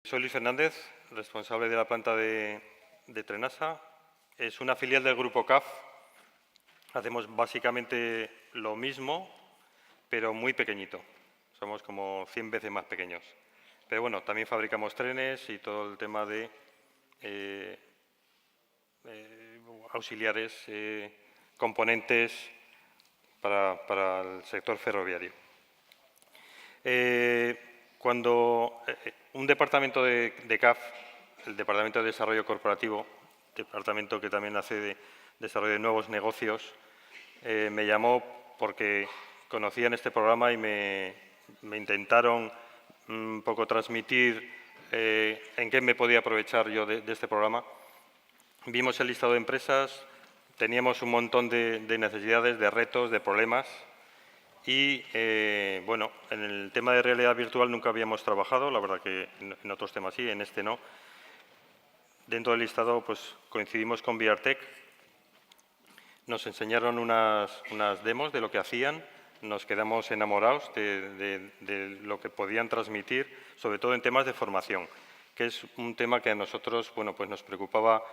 Soy Luis Fernández, responsable de la planta de Trenasa. Es una filial del Grupo CAF. Hacemos básicamente lo mismo, pero muy pequeñito. Somos como 100 veces más pequeños. Pero bueno, también fabricamos trenes y todo el tema de auxiliares, componentes para el sector ferroviario. Cuando un departamento de CAF, el Departamento de Desarrollo Corporativo, departamento que también hace de desarrollo de nuevos negocios, me llamó porque conocían este programa y me intentaron un poco transmitir en qué me podía aprovechar yo de este programa. Vimos el listado de empresas, teníamos un montón de necesidades, de retos, de problemas. Y, bueno, en el tema de realidad virtual nunca habíamos trabajado, la verdad que en otros temas sí, en este no. Dentro del listado pues, coincidimos con VRTech, nos enseñaron unas demos de lo que hacían, nos quedamos enamorados de lo que podían transmitir, sobre todo en temas de formación, que es un tema que a nosotros bueno, pues nos preocupaba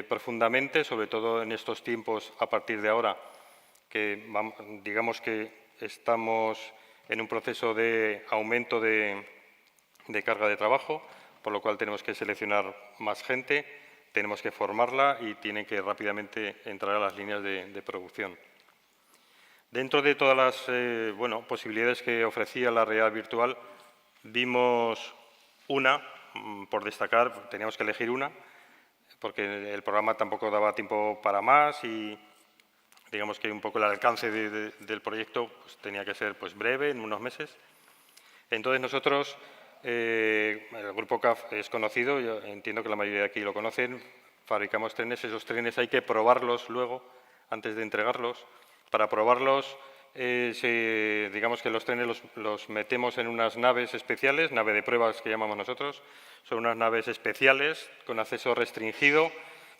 profundamente, sobre todo en estos tiempos a partir de ahora, que digamos que estamos en un proceso de aumento de carga de trabajo, por lo cual tenemos que seleccionar más gente, tenemos que formarla y tienen que rápidamente entrar a las líneas de producción. Dentro de todas las posibilidades que ofrecía la realidad virtual, vimos una, por destacar, teníamos que elegir una, porque el programa tampoco daba tiempo para más y digamos que un poco el alcance del proyecto pues, tenía que ser pues, breve, en unos meses. Entonces nosotros, el Grupo CAF es conocido, yo entiendo que la mayoría de aquí lo conocen, fabricamos trenes, esos trenes hay que probarlos luego, antes de entregarlos. Para probarlos, digamos que los trenes los metemos en unas naves especiales, nave de pruebas que llamamos nosotros, son unas naves especiales con acceso restringido,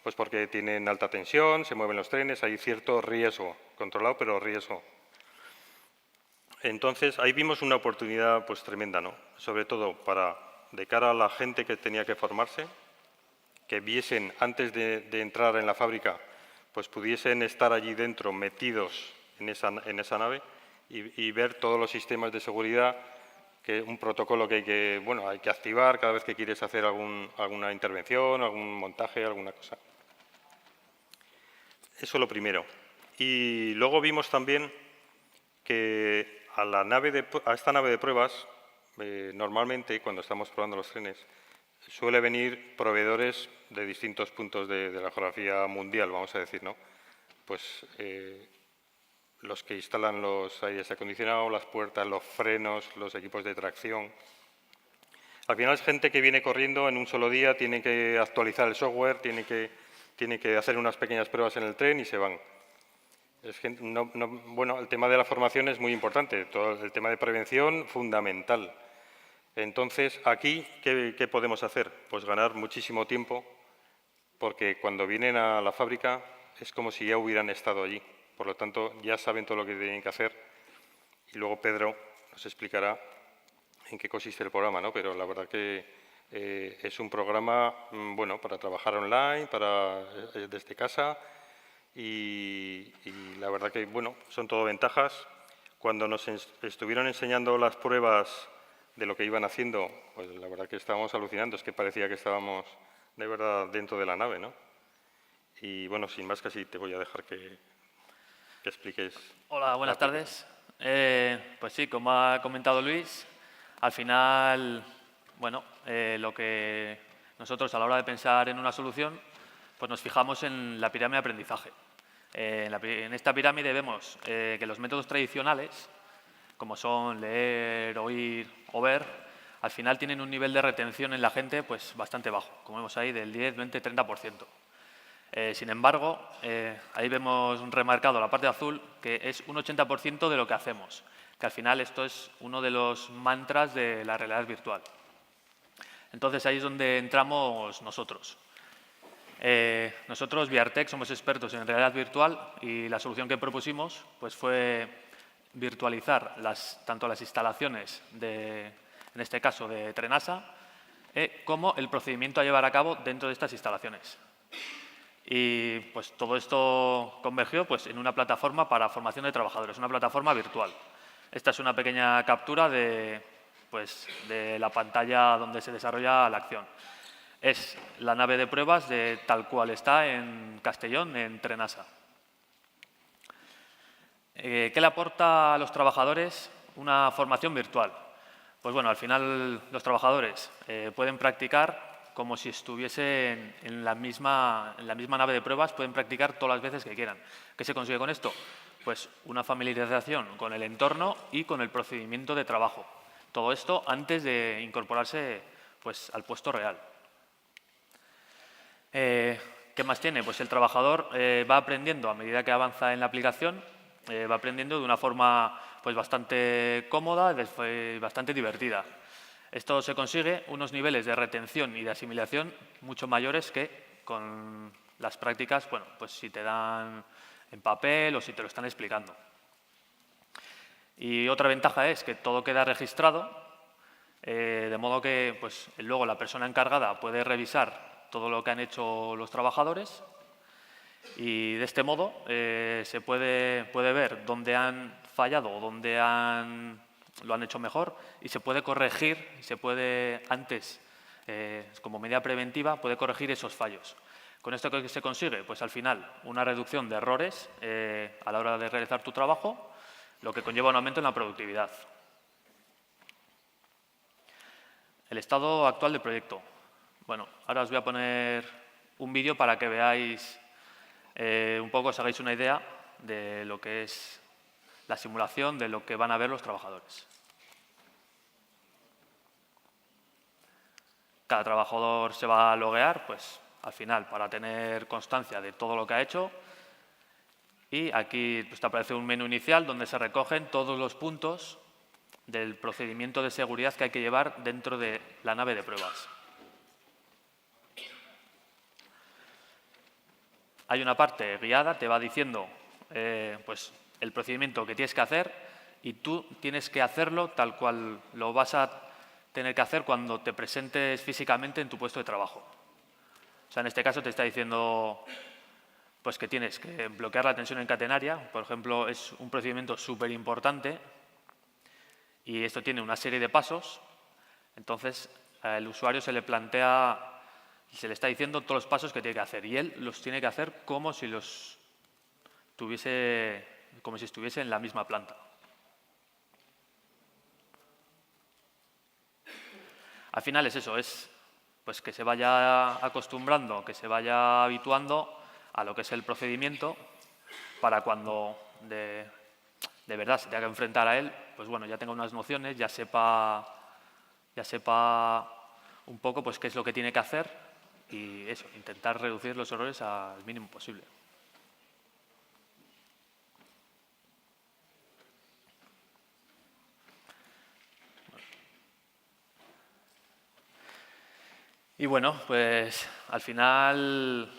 pues porque tienen alta tensión, se mueven los trenes, hay cierto riesgo, controlado, pero riesgo. Entonces, ahí vimos una oportunidad pues tremenda, ¿no? Sobre todo de cara a la gente que tenía que formarse, que viesen antes de entrar en la fábrica, pues pudiesen estar allí dentro metidos en esa nave y ver todos los sistemas de seguridad, que un protocolo que hay que activar cada vez que quieres hacer alguna intervención, algún montaje, alguna cosa. Eso es lo primero. Y luego vimos también que a esta nave de pruebas, normalmente cuando estamos probando los trenes, suele venir proveedores de distintos puntos de la geografía mundial, vamos a decir, ¿no? Pues los que instalan los aires acondicionados, las puertas, los frenos, los equipos de tracción. Al final es gente que viene corriendo en un solo día, tiene que actualizar el software, tiene que hacer unas pequeñas pruebas en el tren y se van. Bueno, el tema de la formación es muy importante, todo el tema de prevención fundamental. Entonces, aquí, ¿qué podemos hacer? Pues ganar muchísimo tiempo, porque cuando vienen a la fábrica es como si ya hubieran estado allí. Por lo tanto, ya saben todo lo que tienen que hacer. Y luego Pedro nos explicará en qué consiste el programa, ¿no? Pero la verdad que es un programa, bueno, para trabajar online, desde casa, y la verdad que, bueno, son todo ventajas. Cuando nos estuvieron enseñando las pruebas de lo que iban haciendo, pues la verdad que estábamos alucinando, es que parecía que estábamos de verdad dentro de la nave, ¿no? Y bueno, sin más, casi te voy a dejar que expliques. Hola, buenas tardes. Pues sí, como ha comentado Luis, al final, bueno, lo que nosotros a la hora de pensar en una solución, pues nos fijamos en la pirámide de aprendizaje. En esta pirámide vemos que los métodos tradicionales, como son leer, oír o ver, al final tienen un nivel de retención en la gente pues bastante bajo, como vemos ahí, del 10, 20, 30%. Sin embargo, ahí vemos remarcado la parte azul, que es un 80% de lo que hacemos, que al final esto es uno de los mantras de la realidad virtual. Entonces ahí es donde entramos nosotros. Nosotros, VRTech, somos expertos en realidad virtual y la solución que propusimos pues, fue virtualizar tanto las instalaciones, en este caso de Trenasa, como el procedimiento a llevar a cabo dentro de estas instalaciones. Y pues todo esto convergió pues, en una plataforma para formación de trabajadores, una plataforma virtual. Esta es una pequeña captura de la pantalla donde se desarrolla la acción. Es la nave de pruebas de tal cual está en Castellón, en Trenasa. ¿Qué le aporta a los trabajadores una formación virtual? Pues bueno, al final los trabajadores pueden practicar como si estuviesen en la misma nave de pruebas, pueden practicar todas las veces que quieran. ¿Qué se consigue con esto? Pues una familiarización con el entorno y con el procedimiento de trabajo. Todo esto antes de incorporarse pues, al puesto real. ¿Qué más tiene? Pues el trabajador va aprendiendo a medida que avanza en la aplicación, va aprendiendo de una forma pues, bastante cómoda y bastante divertida. Esto se consigue unos niveles de retención y de asimilación mucho mayores que con las prácticas, bueno, pues si te dan en papel o si te lo están explicando. Y otra ventaja es que todo queda registrado, de modo que pues, luego la persona encargada puede revisar todo lo que han hecho los trabajadores y de este modo se puede ver dónde han fallado o dónde lo han hecho mejor y se puede corregir, se puede antes, como medida preventiva, puede corregir esos fallos. ¿Con esto qué se consigue? Pues al final una reducción de errores a la hora de realizar tu trabajo, lo que conlleva un aumento en la productividad. El estado actual del proyecto. Bueno, ahora os voy a poner un vídeo para que veáis un poco, os hagáis una idea de lo que es la simulación de lo que van a ver los trabajadores. Cada trabajador se va a loguear, pues al final, para tener constancia de todo lo que ha hecho. Y aquí pues, te aparece un menú inicial donde se recogen todos los puntos del procedimiento de seguridad que hay que llevar dentro de la nave de pruebas. Hay una parte guiada, te va diciendo pues, el procedimiento que tienes que hacer y tú tienes que hacerlo tal cual lo vas a tener que hacer cuando te presentes físicamente en tu puesto de trabajo. O sea, en este caso te está diciendo pues, que tienes que bloquear la tensión en catenaria. Por ejemplo, es un procedimiento súper importante y esto tiene una serie de pasos. Entonces, al usuario se le plantea y se le está diciendo todos los pasos que tiene que hacer y él los tiene que hacer como si estuviese en la misma planta. Al final es eso, es pues, que se vaya acostumbrando, que se vaya habituando a lo que es el procedimiento para cuando de verdad se tenga que enfrentar a él, pues bueno, ya tenga unas nociones, ya sepa un poco pues, qué es lo que tiene que hacer y eso, intentar reducir los errores al mínimo posible. Y bueno, pues al final,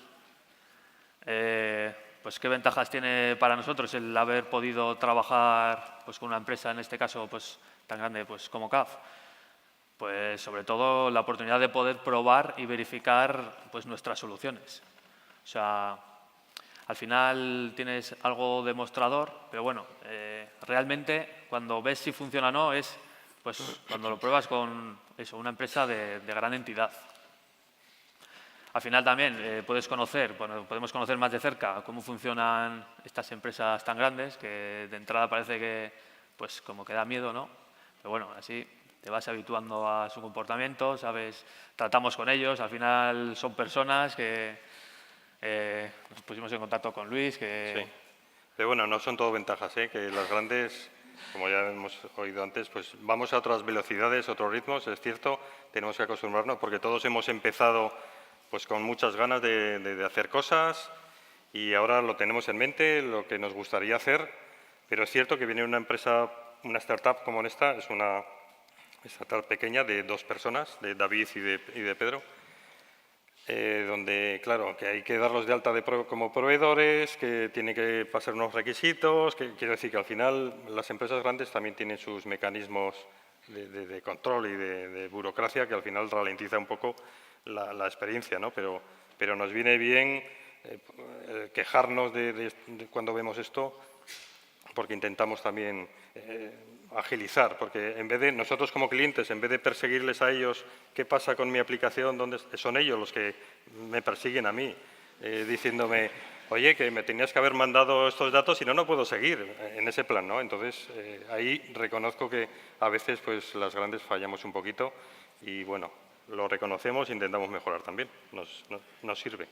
pues qué ventajas tiene para nosotros el haber podido trabajar pues, con una empresa, en este caso pues, tan grande pues, como CAF. Pues sobre todo la oportunidad de poder probar y verificar pues, nuestras soluciones. O sea, al final tienes algo demostrador, pero bueno, realmente cuando ves si funciona o no es pues, cuando lo pruebas con eso, una empresa de gran entidad. Al final también podemos conocer más de cerca cómo funcionan estas empresas tan grandes, que de entrada parece que pues como que da miedo, ¿no? Pero bueno, así te vas habituando a su comportamiento, sabes, tratamos con ellos, al final son personas que nos pusimos en contacto con Luis. Sí. Pero bueno, no son todo ventajas, que las grandes, como ya hemos oído antes, pues vamos a otras velocidades, otros ritmos, es cierto, tenemos que acostumbrarnos porque todos hemos empezado pues con muchas ganas de hacer cosas y ahora lo tenemos en mente, lo que nos gustaría hacer, pero es cierto que viene una empresa, una startup como esta, es una startup pequeña de 2 personas, de David y de Pedro, donde, claro, que hay que darlos de alta como proveedores, que tiene que pasar unos requisitos, que quiero decir que al final las empresas grandes también tienen sus mecanismos de control y de burocracia que al final ralentiza un poco la experiencia, ¿no? Pero nos viene bien quejarnos de cuando vemos esto, porque intentamos también agilizar, porque en vez de nosotros como clientes, en vez de perseguirles a ellos qué pasa con mi aplicación, son ellos los que me persiguen a mí, diciéndome, oye, que me tenías que haber mandado estos datos y no puedo seguir en ese plan, ¿no? Entonces, ahí reconozco que a veces pues las grandes fallamos un poquito y, bueno, lo reconocemos e intentamos mejorar también, nos sirve.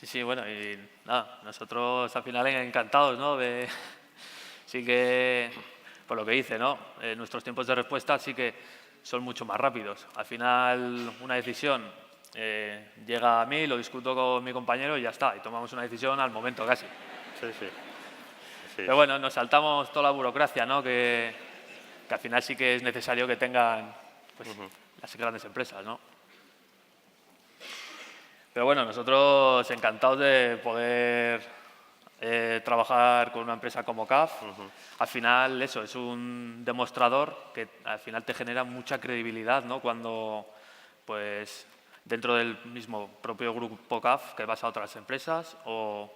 Sí, bueno, y nada, nosotros al final encantados, ¿no? Sí que, por lo que dice, ¿no? Nuestros tiempos de respuesta sí que son mucho más rápidos. Al final, una decisión llega a mí, lo discuto con mi compañero y ya está. Y tomamos una decisión al momento casi. Sí, sí. Pero bueno, nos saltamos toda la burocracia, ¿no? Que al final sí que es necesario que tengan pues, las grandes empresas, ¿no? Pero bueno, nosotros encantados de poder trabajar con una empresa como CAF. Al final, eso es un demostrador que al final te genera mucha credibilidad, ¿no? Cuando, pues, dentro del mismo propio grupo CAF, que vas a otras empresas o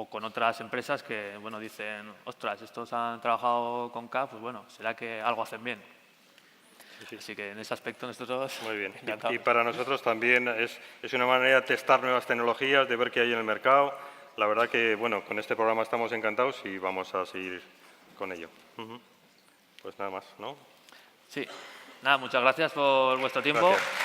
con otras empresas que, bueno, dicen, ostras, estos han trabajado con CAF, pues bueno, será que algo hacen bien. Sí. Así que en ese aspecto nosotros... Muy bien. Y para nosotros también es una manera de testar nuevas tecnologías, de ver qué hay en el mercado. La verdad que, bueno, con este programa estamos encantados y vamos a seguir con ello. Pues nada más, ¿no? Sí. Nada, muchas gracias por vuestro tiempo. Gracias.